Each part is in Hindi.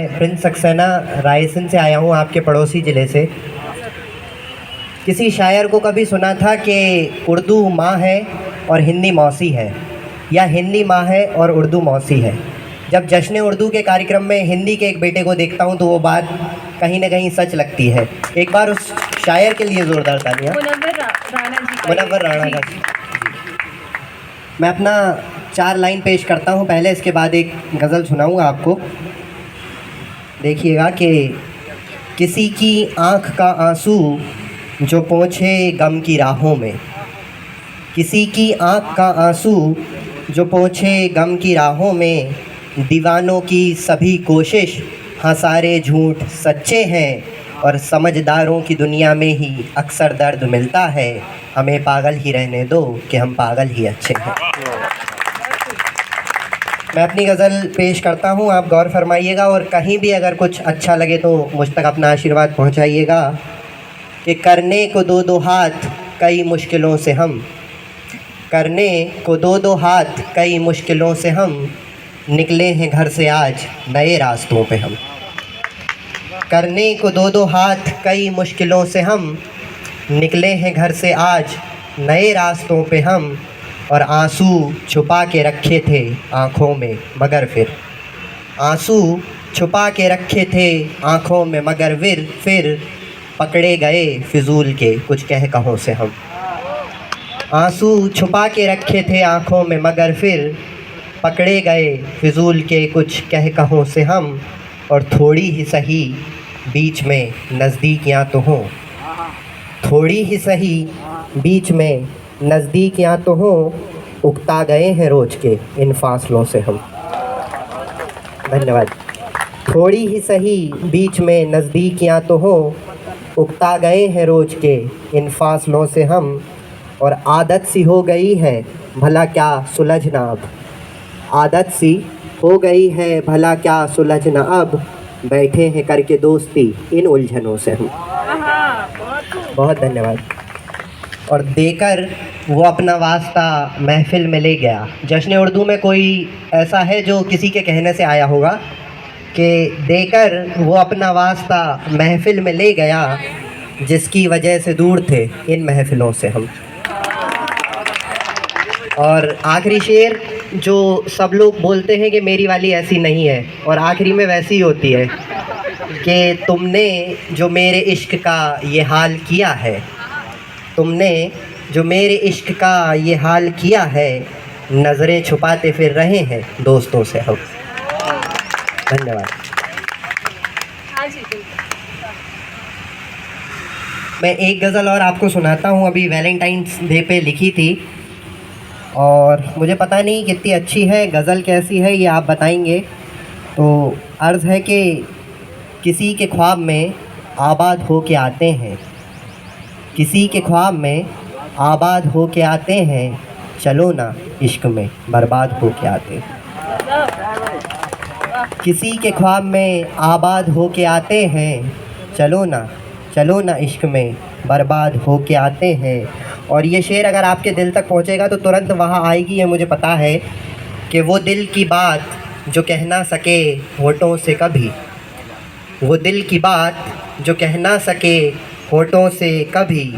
मैं प्रिंस सक्सेना रायसेन से आया हूँ, आपके पड़ोसी ज़िले से। किसी शायर को कभी सुना था कि उर्दू माँ है और हिंदी मौसी है, या हिंदी माँ है और उर्दू मौसी है। जब जश्न उर्दू के कार्यक्रम में हिंदी के एक बेटे को देखता हूँ तो वो बात कहीं ना कहीं सच लगती है। एक बार उस शायर के लिए ज़ोरदार तालियां। मुनव्वर राणा का जी। मैं अपना 4 लाइन पेश करता हूँ पहले, इसके बाद एक गज़ल सुनाऊँगा आपको। देखिएगा कि किसी की आँख का आंसू जो पोंछे गम की राहों में, किसी की आँख का आंसू जो पोंछे गम की राहों में, दीवानों की सभी कोशिश हाँ सारे झूठ सच्चे हैं, और समझदारों की दुनिया में ही अक्सर दर्द मिलता है। हमें पागल ही रहने दो कि हम पागल ही अच्छे हैं। मैं अपनी गज़ल पेश करता हूँ, आप गौर फरमाइएगा, और कहीं भी अगर कुछ अच्छा लगे तो मुझ तक अपना आशीर्वाद पहुँचाइएगा। कि करने को दो दो हाथ कई मुश्किलों से हम, करने को दो दो हाथ कई मुश्किलों से हम, निकले हैं घर से आज नए रास्तों पे हम। करने को दो दो हाथ कई मुश्किलों से हम, निकले हैं घर से आज नए रास्तों पे हम। और आंसू छुपा के रखे थे आँखों में मगर फिर, आंसू छुपा के रखे थे आँखों में मगर फिर पकड़े गए फिजूल के कुछ कह कहों से हम। आंसू छुपा के रखे थे आँखों में मगर फिर पकड़े गए फिजूल के कुछ कह कहों से हम। और थोड़ी ही सही बीच में नज़दीकियाँ तो हों, थोड़ी ही सही बीच में नज़दीकियाँ तो हों, उकता गए हैं रोज़ के इन फासलों से हम। धन्यवाद। थोड़ी ही सही बीच में नज़दीकियाँ तो हों, उकता गए हैं रोज़ के इन फासलों से हम। और आदत सी हो गई है भला क्या सुलझना अब, आदत सी हो गई है भला क्या सुलझना अब, बैठे हैं करके दोस्ती इन उलझनों से हम। बहुत धन्यवाद। और देकर वो अपना वास्ता महफ़िल में ले गया। जश्न उर्दू में कोई ऐसा है जो किसी के कहने से आया होगा कि देकर वो अपना वास्ता महफ़िल में ले गया, जिसकी वजह से दूर थे इन महफ़िलों से हम। और आखिरी शेर जो सब लोग बोलते हैं कि मेरी वाली ऐसी नहीं है, और आखिरी में वैसी होती है कि तुमने जो मेरे इश्क का ये हाल किया है, तुमने जो मेरे इश्क का ये हाल किया है, नज़रें छुपाते फिर रहे हैं दोस्तों से हम। धन्यवाद। मैं एक गज़ल और आपको सुनाता हूँ, अभी वैलेंटाइंस डे पे लिखी थी, और मुझे पता नहीं कितनी अच्छी है, गज़ल कैसी है ये आप बताएंगे। तो अर्ज़ है कि किसी के ख्वाब में आबाद हो के आते हैं, किसी के ख्वाब में आबाद हो के आते हैं, चलो ना इश्क में बर्बाद हो के आते हैं। किसी के ख्वाब में आबाद हो के आते हैं, चलो ना इश्क में बर्बाद हो के आते हैं। और ये शेर अगर आपके दिल तक पहुँचेगा तो तुरंत वहाँ आएगी, ये मुझे पता है, कि वो दिल की बात जो कह ना सके होठों से कभी, वो दिल की बात जो कह ना सके होठों से कभी,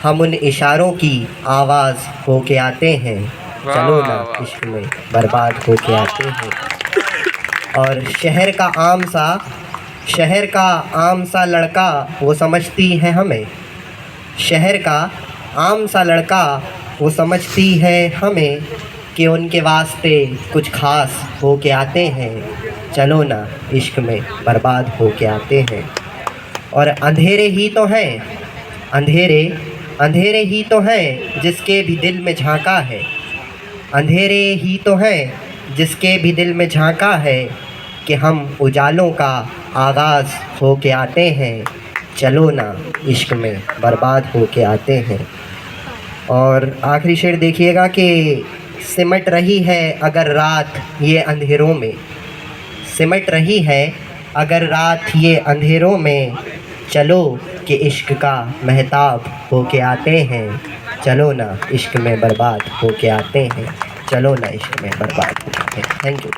हम उन इशारों की आवाज़ हो के आते हैं, चलो ना इश्क में बर्बाद हो के आते हैं। और शहर का आम सा लड़का वो समझती है हमें, शहर का आम सा लड़का वो समझती है हमें, कि उनके वास्ते कुछ ख़ास हो के आते हैं, चलो ना इश्क में बर्बाद हो के आते हैं। और अंधेरे ही तो हैं, अंधेरे ही तो हैं जिसके भी दिल में झांका है, अंधेरे ही तो हैं जिसके भी दिल में झांका है, कि हम उजालों का आगाज़ हो के आते हैं, चलो ना इश्क में बर्बाद हो के आते हैं। और आखिरी शेर देखिएगा कि सिमट रही है अगर रात ये अंधेरों में, सिमट रही है अगर रात ये अंधेरों में, चलो कि इश्क का महताब हो के आते हैं, चलो ना इश्क में बर्बाद हो के आते हैं, चलो ना इश्क में बर्बाद हो के आते हैं। Thank you.